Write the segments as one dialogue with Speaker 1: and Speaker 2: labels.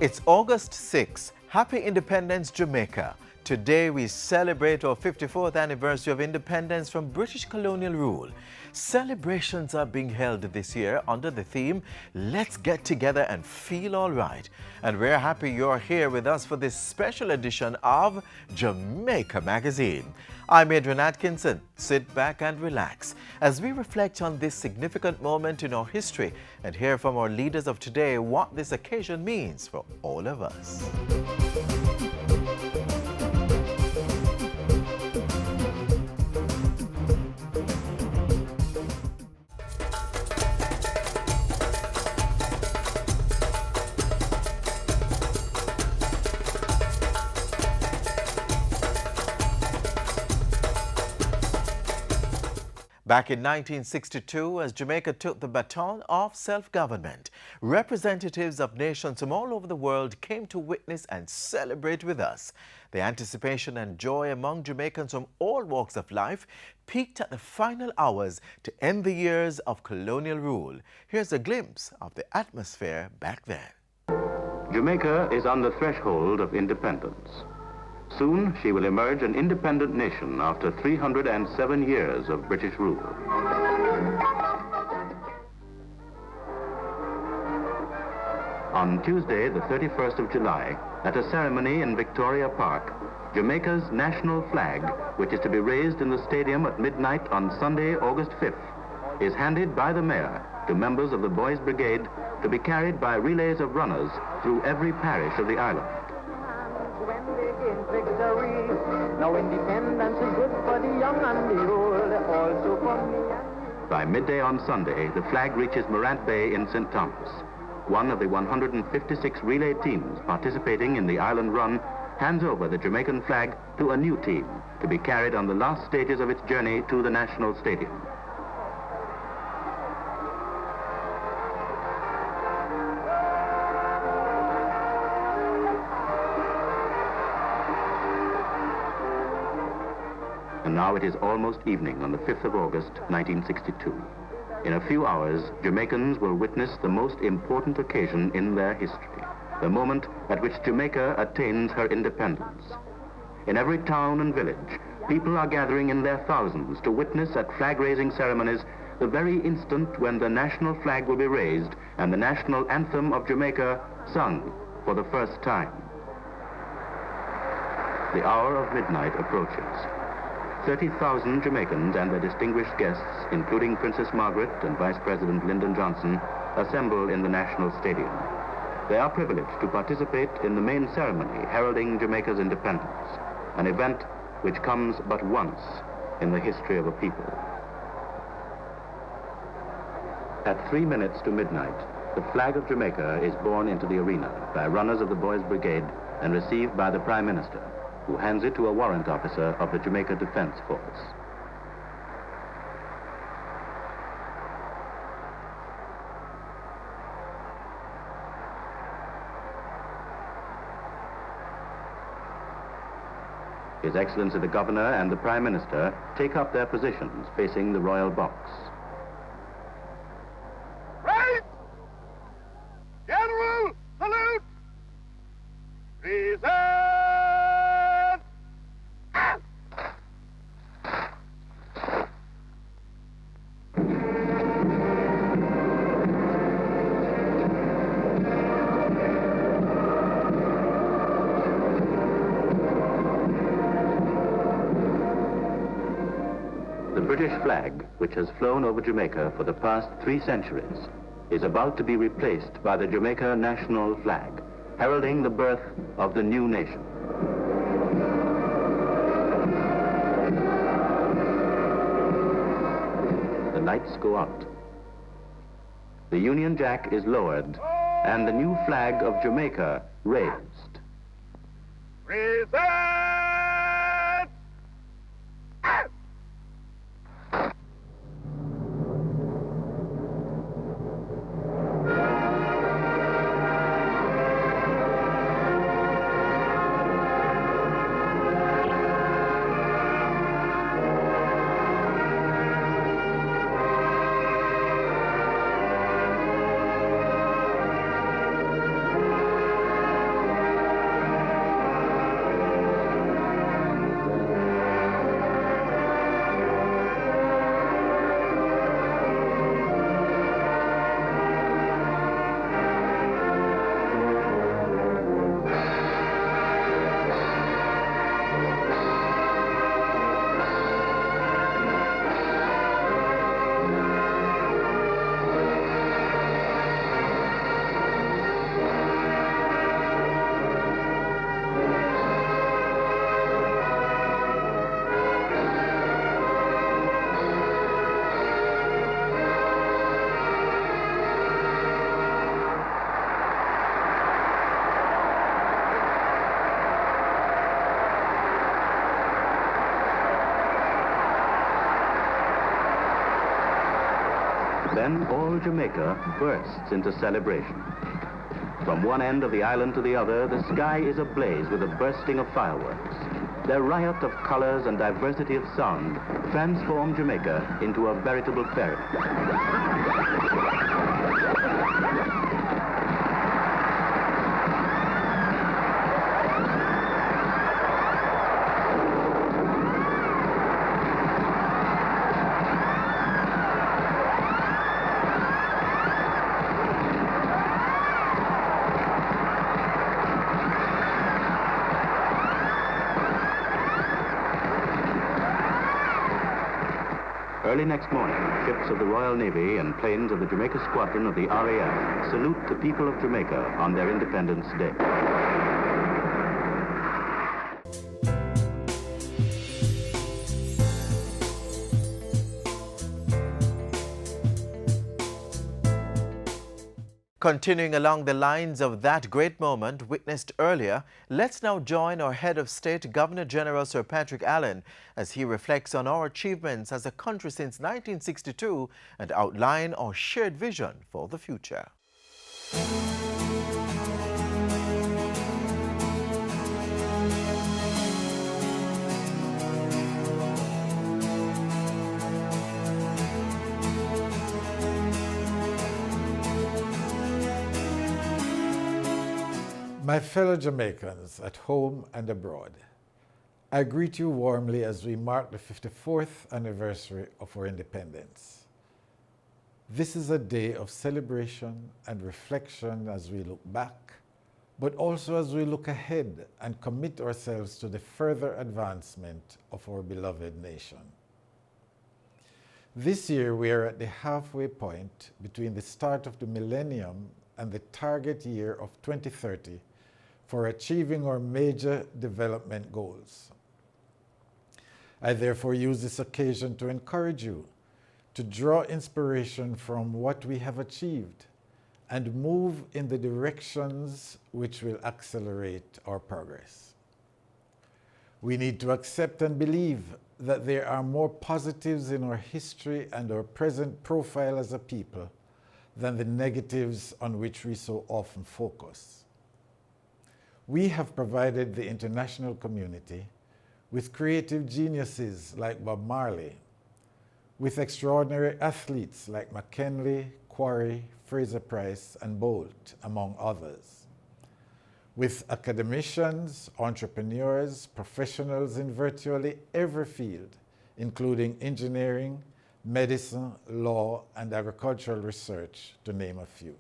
Speaker 1: It's August 6th. Happy Independence Jamaica. Today we celebrate our 54th anniversary of independence from British colonial rule. Celebrations are being held this year under the theme, Let's Get Together and Feel All Right. And we're happy you're here with us for this special edition of Jamaica Magazine. I'm Adrian Atkinson. Sit back and relax as we reflect on this significant moment in our history and hear from our leaders of today what this occasion means for all of us. Back in 1962, as Jamaica took the baton of self-government, representatives of nations from all over the world came to witness and celebrate with us. The anticipation and joy among Jamaicans from all walks of life peaked at the final hours to end the years of colonial rule. Here's a glimpse of the atmosphere back then.
Speaker 2: Jamaica is on the threshold of independence. Soon, she will emerge an independent nation after 307 years of British rule. On Tuesday, the 31st of July, at a ceremony in Victoria Park, Jamaica's national flag, which is to be raised in the stadium at midnight on Sunday, August 5th, is handed by the mayor to members of the Boys' Brigade to be carried by relays of runners through every parish of the island.
Speaker 3: Victory. Now independence is good for the young and the old, also for me.
Speaker 2: By midday on Sunday, the flag reaches Morant Bay in St. Thomas. One of the 156 relay teams participating in the island run hands over the Jamaican flag to a new team to be carried on the last stages of its journey to the National Stadium. And now it is almost evening on the 5th of August, 1962. In a few hours, Jamaicans will witness the most important occasion in their history, the moment at which Jamaica attains her independence. In every town and village, people are gathering in their thousands to witness at flag-raising ceremonies the very instant when the national flag will be raised and the national anthem of Jamaica sung for the first time. The hour of midnight approaches. 30,000 Jamaicans and their distinguished guests, including Princess Margaret and Vice President Lyndon Johnson, assemble in the National Stadium. They are privileged to participate in the main ceremony heralding Jamaica's independence, an event which comes but once in the history of a people. At 3 minutes to midnight, the flag of Jamaica is borne into the arena by runners of the Boys' Brigade and received by the Prime Minister, who hands it to a warrant officer of the Jamaica Defense Force. His Excellency the Governor and the Prime Minister take up their positions facing the royal box.
Speaker 4: Right! General, salute! Present!
Speaker 2: The British flag, which has flown over Jamaica for the past 3 centuries, is about to be replaced by the Jamaica national flag, heralding the birth of the new nation. The lights go out. The Union Jack is lowered, and the new flag of Jamaica raised.
Speaker 4: Present!
Speaker 2: Then all Jamaica bursts into celebration. From one end of the island to the other, the sky is ablaze with the bursting of fireworks. Their riot of colors and diversity of sound transform Jamaica into a veritable fairyland. Early next morning, ships of the Royal Navy and planes of the Jamaica Squadron of the RAF salute the people of Jamaica on their Independence Day.
Speaker 1: Continuing along the lines of that great moment witnessed earlier, let's now join our Head of State, Governor-General Sir Patrick Allen, as he reflects on our achievements as a country since 1962 and outline our shared vision for the future.
Speaker 5: My fellow Jamaicans at home and abroad, I greet you warmly as we mark the 54th anniversary of our independence. This is a day of celebration and reflection as we look back, but also as we look ahead and commit ourselves to the further advancement of our beloved nation. This year we are at the halfway point between the start of the millennium and the target year of 2030 for achieving our major development goals. I therefore use this occasion to encourage you to draw inspiration from what we have achieved and move in the directions which will accelerate our progress. We need to accept and believe that there are more positives in our history and our present profile as a people than the negatives on which we so often focus. We have provided the international community with creative geniuses like Bob Marley, with extraordinary athletes like McKinley, Quarry, Fraser-Price, and Bolt, among others, with academicians, entrepreneurs, professionals in virtually every field, including engineering, medicine, law, and agricultural research, to name a few.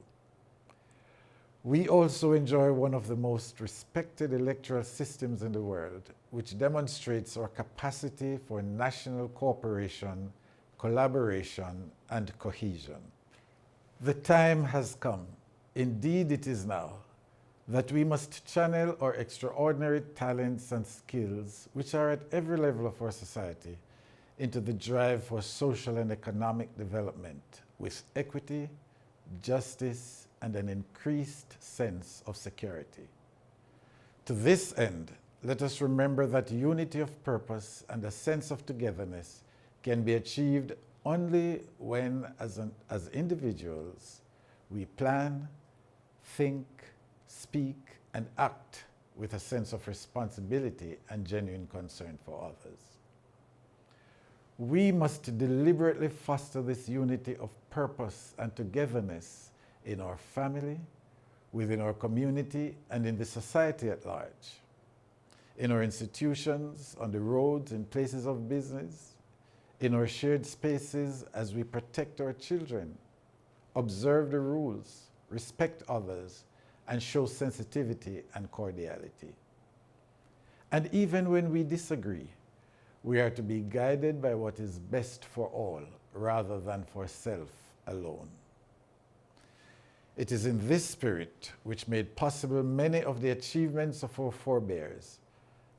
Speaker 5: We also enjoy one of the most respected electoral systems in the world, which demonstrates our capacity for national cooperation, collaboration, and cohesion. The time has come, indeed it is now, that we must channel our extraordinary talents and skills, which are at every level of our society, into the drive for social and economic development with equity, justice, and an increased sense of security. To this end, let us remember that unity of purpose and a sense of togetherness can be achieved only when, as individuals, we plan, think, speak, and act with a sense of responsibility and genuine concern for others. We must deliberately foster this unity of purpose and togetherness in our family, within our community, and in the society at large, in our institutions, on the roads, in places of business, in our shared spaces as we protect our children, observe the rules, respect others, and show sensitivity and cordiality. And even when we disagree, we are to be guided by what is best for all, rather than for self alone. It is in this spirit, which made possible many of the achievements of our forebears,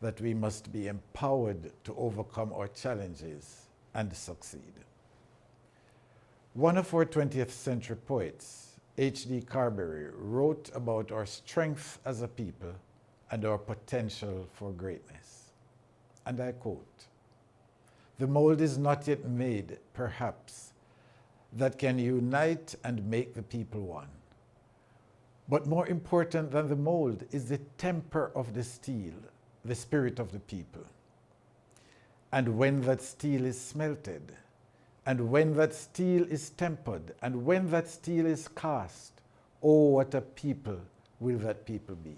Speaker 5: that we must be empowered to overcome our challenges and succeed. One of our 20th century poets, H.D. Carberry, wrote about our strength as a people and our potential for greatness. And I quote, "The mold is not yet made, perhaps, that can unite and make the people one. But more important than the mold is the temper of the steel, the spirit of the people. And when that steel is smelted, and when that steel is tempered, and when that steel is cast, oh, what a people will that people be.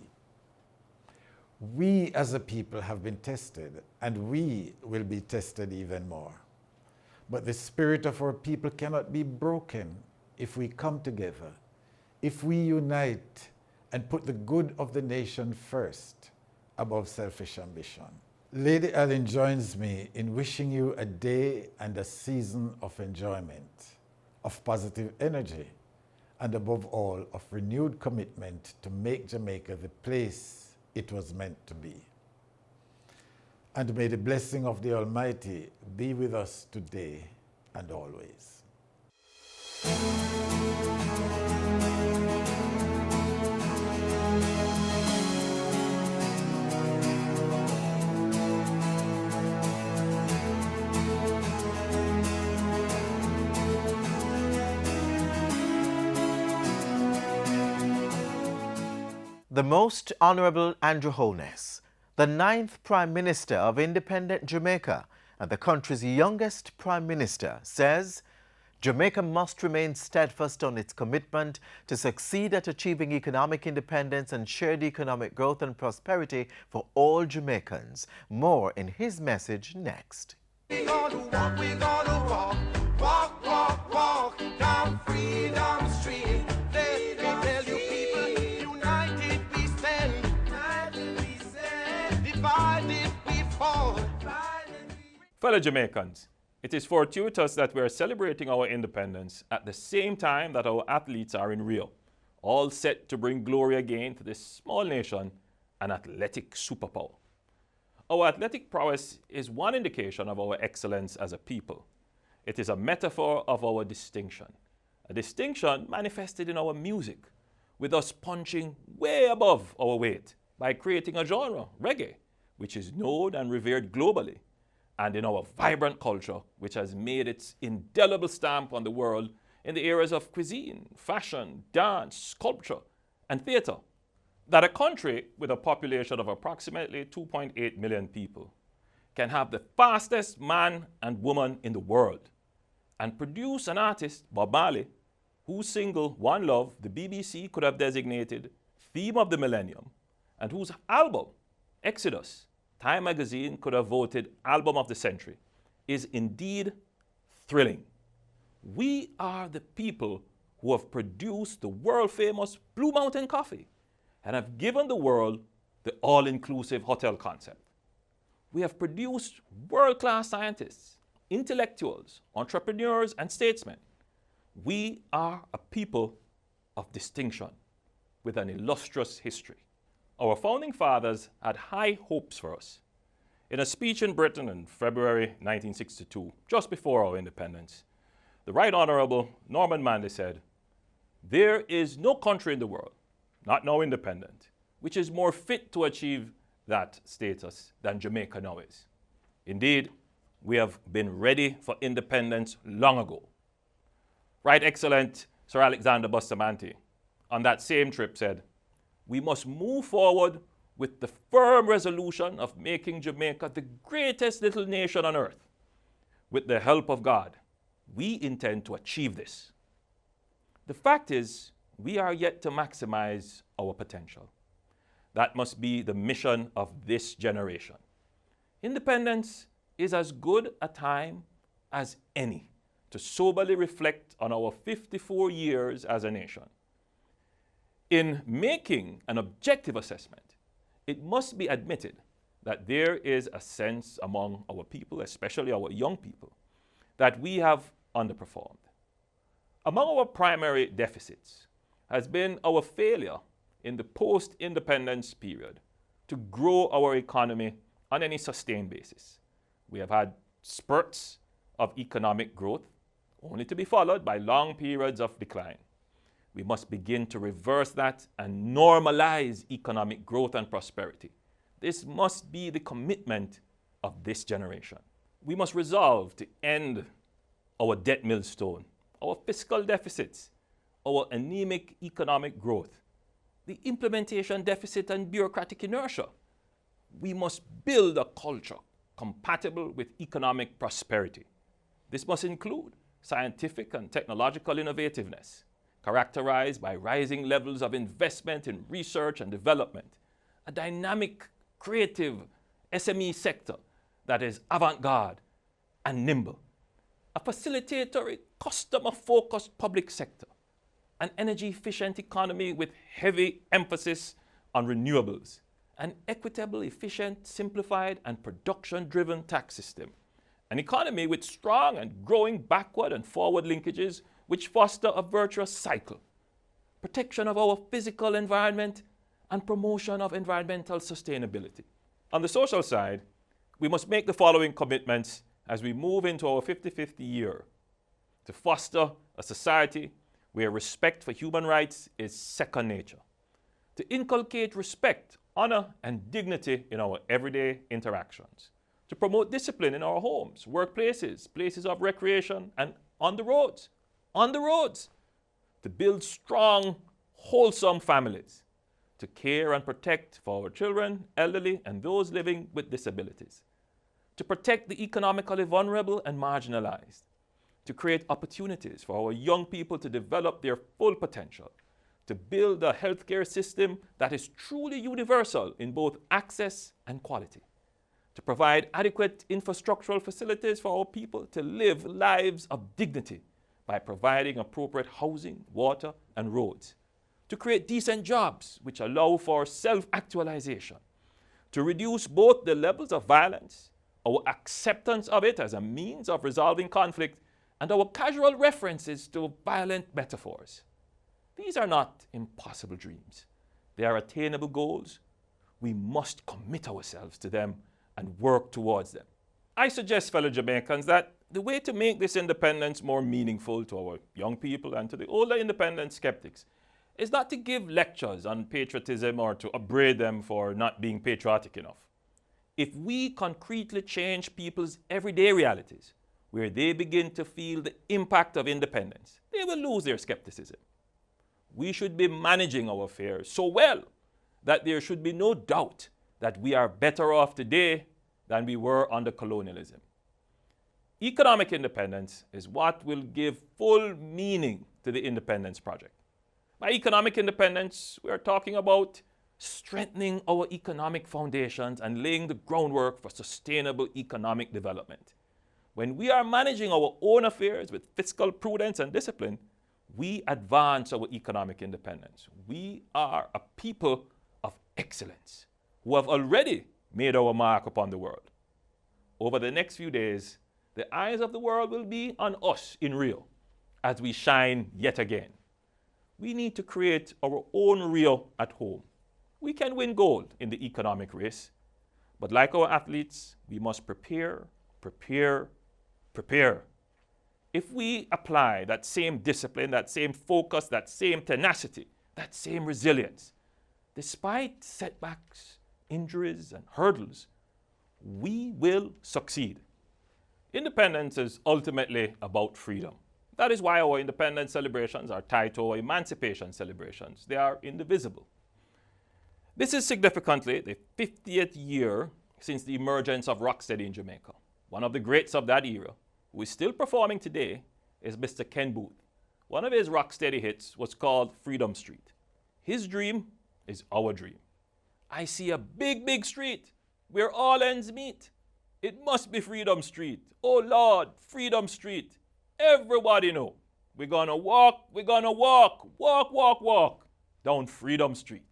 Speaker 5: We as a people have been tested, and we will be tested even more. But the spirit of our people cannot be broken if we come together, if we unite and put the good of the nation first above selfish ambition. Lady Ellen joins me in wishing you a day and a season of enjoyment, of positive energy, and above all, of renewed commitment to make Jamaica the place it was meant to be. And may the blessing of the Almighty be with us today and always.
Speaker 1: The Most Honorable Andrew Holness, the 9th Prime Minister of Independent Jamaica and the country's youngest Prime Minister, says Jamaica must remain steadfast on its commitment to succeed at achieving economic independence and shared economic growth and prosperity for all Jamaicans. More in his message next.
Speaker 4: We're gonna walk, walk, walk, walk down Freedom Street. Let me tell you people, united we stand, divided we fall.
Speaker 6: Fellow Jamaicans, it is fortuitous that we are celebrating our independence at the same time that our athletes are in Rio, all set to bring glory again to this small nation, an athletic superpower. Our athletic prowess is one indication of our excellence as a people. It is a metaphor of our distinction, a distinction manifested in our music, with us punching way above our weight by creating a genre, reggae, which is known and revered globally, and in our vibrant culture, which has made its indelible stamp on the world in the areas of cuisine, fashion, dance, sculpture, and theater. That a country with a population of approximately 2.8 million people can have the fastest man and woman in the world and produce an artist, Bob Marley, whose single One Love the BBC could have designated Theme of the Millennium, and whose album, Exodus, Time magazine could have voted Album of the Century, is indeed thrilling. We are the people who have produced the world-famous Blue Mountain Coffee and have given the world the all-inclusive hotel concept. We have produced world-class scientists, intellectuals, entrepreneurs, and statesmen. We are a people of distinction with an illustrious history. Our founding fathers had high hopes for us. In a speech in Britain in February 1962, just before our independence, the Right Honorable Norman Manley said, "There is no country in the world, not now independent, which is more fit to achieve that status than Jamaica now is. Indeed, we have been ready for independence long ago." Right Excellent Sir Alexander Bustamante on that same trip said, "We must move forward with the firm resolution of making Jamaica the greatest little nation on earth. With the help of God, we intend to achieve this." The fact is, we are yet to maximize our potential. That must be the mission of this generation. Independence is as good a time as any to soberly reflect on our 54 years as a nation. In making an objective assessment, it must be admitted that there is a sense among our people, especially our young people, that we have underperformed. Among our primary deficits has been our failure in the post-independence period to grow our economy on any sustained basis. We have had spurts of economic growth, only to be followed by long periods of decline. We must begin to reverse that and normalize economic growth and prosperity. This must be the commitment of this generation. We must resolve to end our debt millstone our fiscal deficits, our anemic economic growth, the implementation deficit and bureaucratic inertia. We must build a culture compatible with economic prosperity. This must include scientific and technological innovativeness, characterized by rising levels of investment in research and development, a dynamic, creative SME sector that is avant-garde and nimble, a facilitatory, customer-focused public sector, an energy-efficient economy with heavy emphasis on renewables, an equitable, efficient, simplified, and production-driven tax system, an economy with strong and growing backward and forward linkages which foster a virtuous cycle, protection of our physical environment, and promotion of environmental sustainability. On the social side, we must make the following commitments as we move into our 55th year: to foster a society where respect for human rights is second nature, to inculcate respect, honor, and dignity in our everyday interactions, to promote discipline in our homes, workplaces, places of recreation, and on the roads, to build strong, wholesome families, to care and protect for our children, elderly, and those living with disabilities, to protect the economically vulnerable and marginalized, to create opportunities for our young people to develop their full potential, to build a healthcare system that is truly universal in both access and quality, to provide adequate infrastructural facilities for our people to live lives of dignity by providing appropriate housing, water, and roads, to create decent jobs which allow for self-actualization, to reduce both the levels of violence, our acceptance of it as a means of resolving conflict, and our casual references to violent metaphors. These are not impossible dreams. They are attainable goals. We must commit ourselves to them and work towards them. I suggest, fellow Jamaicans, that the way to make this independence more meaningful to our young people and to the older independence skeptics is not to give lectures on patriotism or to upbraid them for not being patriotic enough. If we concretely change people's everyday realities, where they begin to feel the impact of independence, they will lose their skepticism. We should be managing our affairs so well that there should be no doubt that we are better off today than we were under colonialism. Economic independence is what will give full meaning to the independence project. By economic independence, we are talking about strengthening our economic foundations and laying the groundwork for sustainable economic development. When we are managing our own affairs with fiscal prudence and discipline, we advance our economic independence. We are a people of excellence who have already made our mark upon the world. Over the next few days, the eyes of the world will be on us in Rio as we shine yet again. We need to create our own Rio at home. We can win gold in the economic race, but like our athletes, we must prepare. If we apply that same discipline, that same focus, that same tenacity, that same resilience, despite setbacks, injuries, and hurdles, we will succeed. Independence is ultimately about freedom. That is why our independence celebrations are tied to our emancipation celebrations. They are indivisible. This is significantly the 50th year since the emergence of rocksteady in Jamaica. One of the greats of that era, who is still performing today, is Mr. Caenwood. One of his rocksteady hits was called Freedom Street. His dream is our dream. I see a big, big street where all ends meet. It must be Freedom Street. Oh Lord, Freedom Street. Everybody know. We're gonna walk down Freedom Street.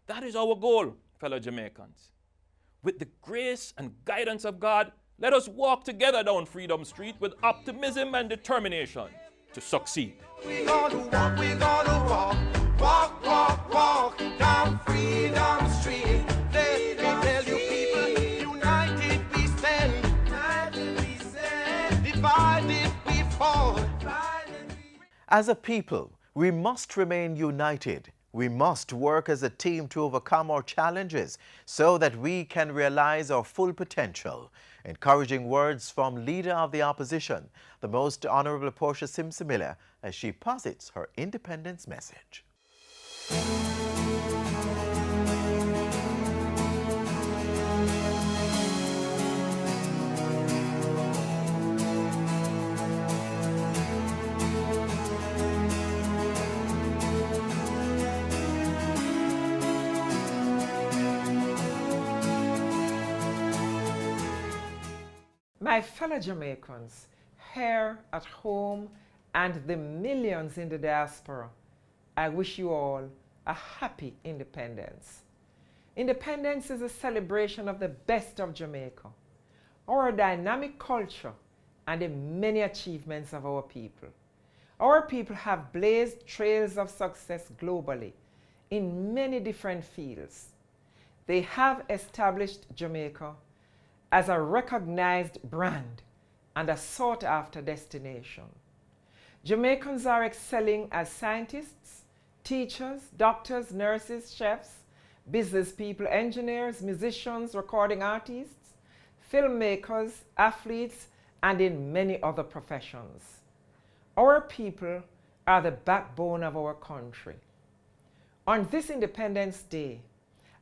Speaker 6: That is our goal, fellow Jamaicans. With the grace and guidance of God, let us walk together down Freedom Street with optimism and determination to succeed.
Speaker 4: We're gonna walk down Freedom Street. Let me tell you people, united we stand, divided we fall.
Speaker 1: As a people, we must remain united We must work as a team to overcome our challenges so that we can realize our full potential. Encouraging words from Leader of the Opposition, the Most Honorable Portia Simpson-Miller, as she posits her independence message.
Speaker 7: My fellow Jamaicans, here at home and the millions in the diaspora, I wish you all a happy independence. Independence is a celebration of the best of Jamaica, our dynamic culture, and the many achievements of our people. Our people have blazed trails of success globally in many different fields. They have established Jamaica as a recognized brand and a sought-after destination. Jamaicans are excelling as scientists, teachers, doctors, nurses, chefs, business people, engineers, musicians, recording artists, filmmakers, athletes, and in many other professions. Our people are the backbone of our country. On this Independence Day,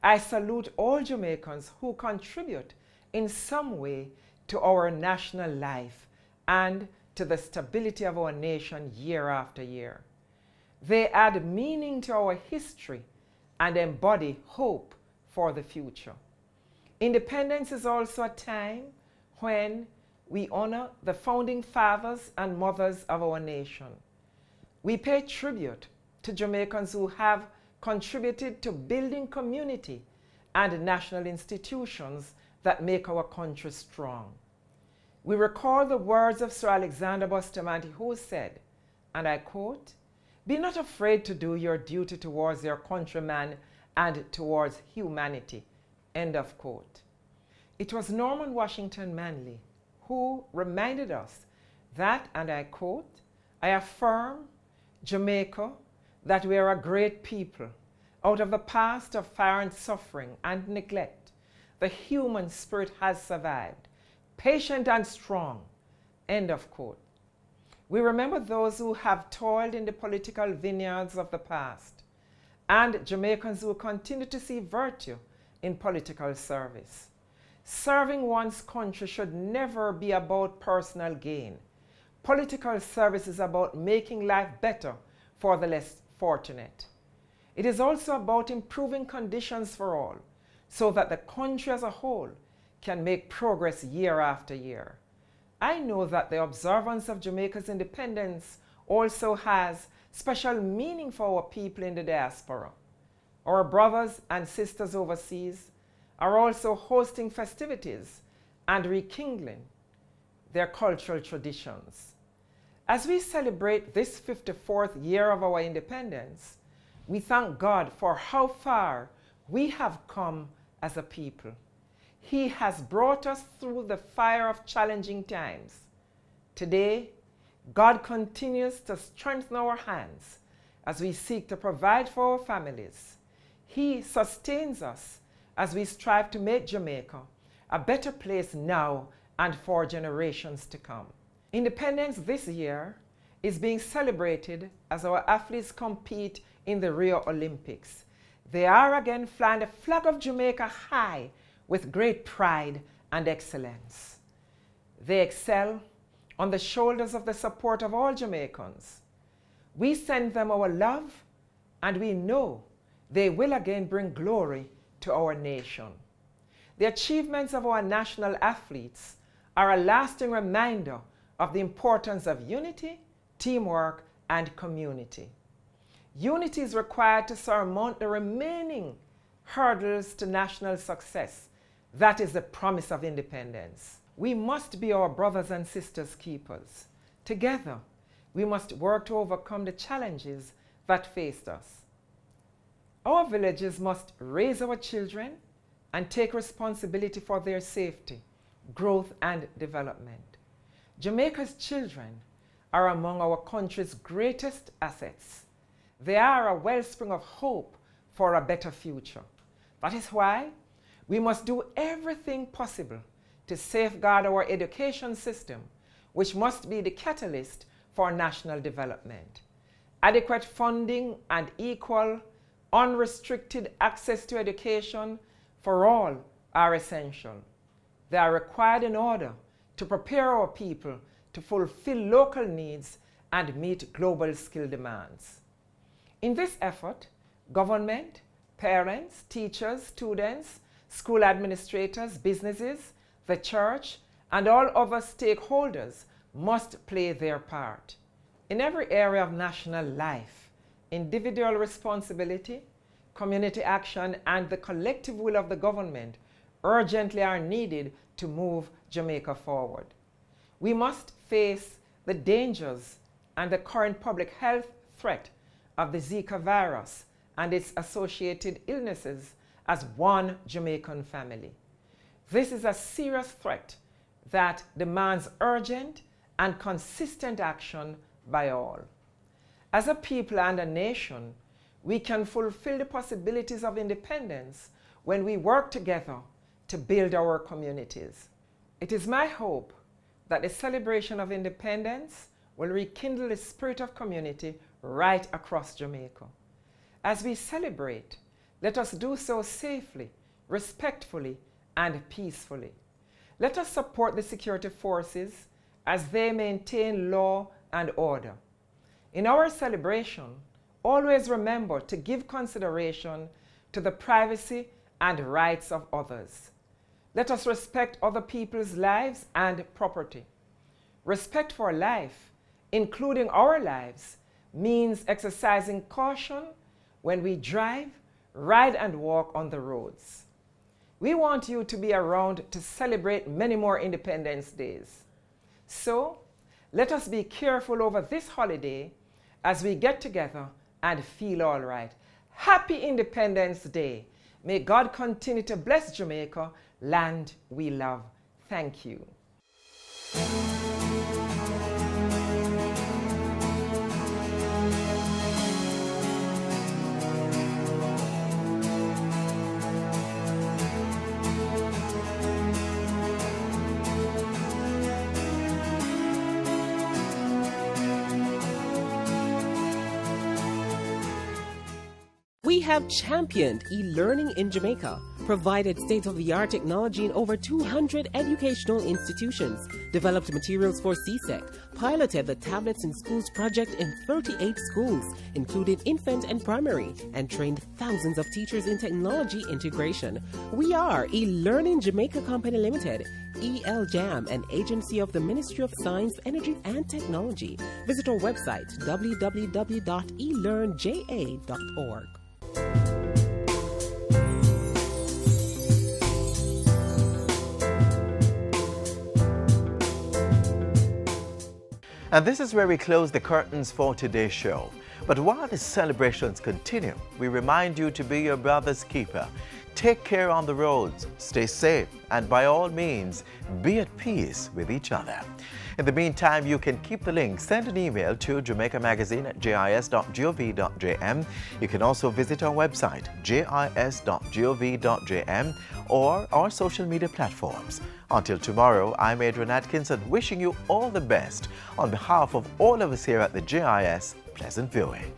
Speaker 7: I salute all Jamaicans who contribute in some way to our national life and to the stability of our nation year after year. They add meaning to our history and embody hope for the future. Independence is also a time when we honor the founding fathers and mothers of our nation. We pay tribute to Jamaicans who have contributed to building community and national institutions that make our country strong. We recall the words of Sir Alexander Bustamante, who said, and I quote, "Be not afraid to do your duty towards your countrymen and towards humanity," end of quote. It was Norman Washington Manley who reminded us that, and I quote, "I affirm, Jamaica, that we are a great people. Out of the past of fire and suffering and neglect, the human spirit has survived, patient and strong," end of quote. We remember those who have toiled in the political vineyards of the past, and Jamaicans who continue to see virtue in political service. Serving one's country should never be about personal gain. Political service is about making life better for the less fortunate. It is also about improving conditions for all, so that the country as a whole can make progress year after year. I know that the observance of Jamaica's independence also has special meaning for our people in the diaspora. Our brothers and sisters overseas are also hosting festivities and rekindling their cultural traditions. As we celebrate this 54th year of our independence, we thank God for how far we have come as a people. He has brought us through the fire of challenging times. Today, God continues to strengthen our hands as we seek to provide for our families. He sustains us as we strive to make Jamaica a better place now and for generations to come. Independence this year is being celebrated as our athletes compete in the Rio Olympics. They are again flying the flag of Jamaica high with great pride and excellence. They excel on the shoulders of the support of all Jamaicans. We send them our love, and we know they will again bring glory to our nation. The achievements of our national athletes are a lasting reminder of the importance of unity, teamwork, and community. Unity is required to surmount the remaining hurdles to national success. That is the promise of independence. We must be our brothers and sisters' keepers. Together, we must work to overcome the challenges that faced us. Our villages must raise our children and take responsibility for their safety, growth, and development. Jamaica's children are among our country's greatest assets. They are a wellspring of hope for a better future. That is why we must do everything possible to safeguard our education system, which must be the catalyst for national development. Adequate funding and equal, unrestricted access to education for all are essential. They are required in order to prepare our people to fulfill local needs and meet global skill demands. In this effort, government, parents, teachers, students, school administrators, businesses, the church, and all other stakeholders must play their part. In every area of national life, individual responsibility, community action, and the collective will of the government urgently are needed to move Jamaica forward. We must face the dangers and the current public health threat of the Zika virus and its associated illnesses as one Jamaican family. This is a serious threat that demands urgent and consistent action by all. As a people and a nation, we can fulfill the possibilities of independence when we work together to build our communities. It is my hope that the celebration of independence will rekindle the spirit of community right across Jamaica. As we celebrate, let us do so safely, respectfully, and peacefully. Let us support the security forces as they maintain law and order. In our celebration, always remember to give consideration to the privacy and rights of others. Let us respect other people's lives and property. Respect for life, including our lives, means exercising caution when we drive, ride, and walk on the roads. We want you to be around to celebrate many more Independence Days. So, let us be careful over this holiday as we get together and feel all right. Happy Independence Day. May God continue to bless Jamaica, land we love. Thank you.
Speaker 8: We have championed e-learning in Jamaica, provided state-of-the-art technology in over 200 educational institutions, developed materials for CSEC, piloted the Tablets in Schools project in 38 schools, including infant and primary, and trained thousands of teachers in technology integration. We are e-Learning Jamaica Company Limited, ELJAM, an agency of the Ministry of Science, Energy and Technology. Visit our website, www.elearnja.org.
Speaker 1: And this is where we close the curtains for today's show. But while the celebrations continue, we remind you to be your brother's keeper. Take care on the roads, stay safe, and by all means, be at peace with each other. In the meantime, you can keep the link. Send an email to jamaicamagazine@jis.gov.jm. You can also visit our website, jis.gov.jm, or our social media platforms. Until tomorrow, I'm Adrian Atkinson, wishing you all the best. On behalf of all of us here at the JIS, pleasant viewing.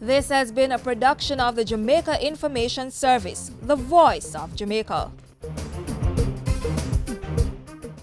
Speaker 9: This has been a production of the Jamaica Information Service, the voice of Jamaica.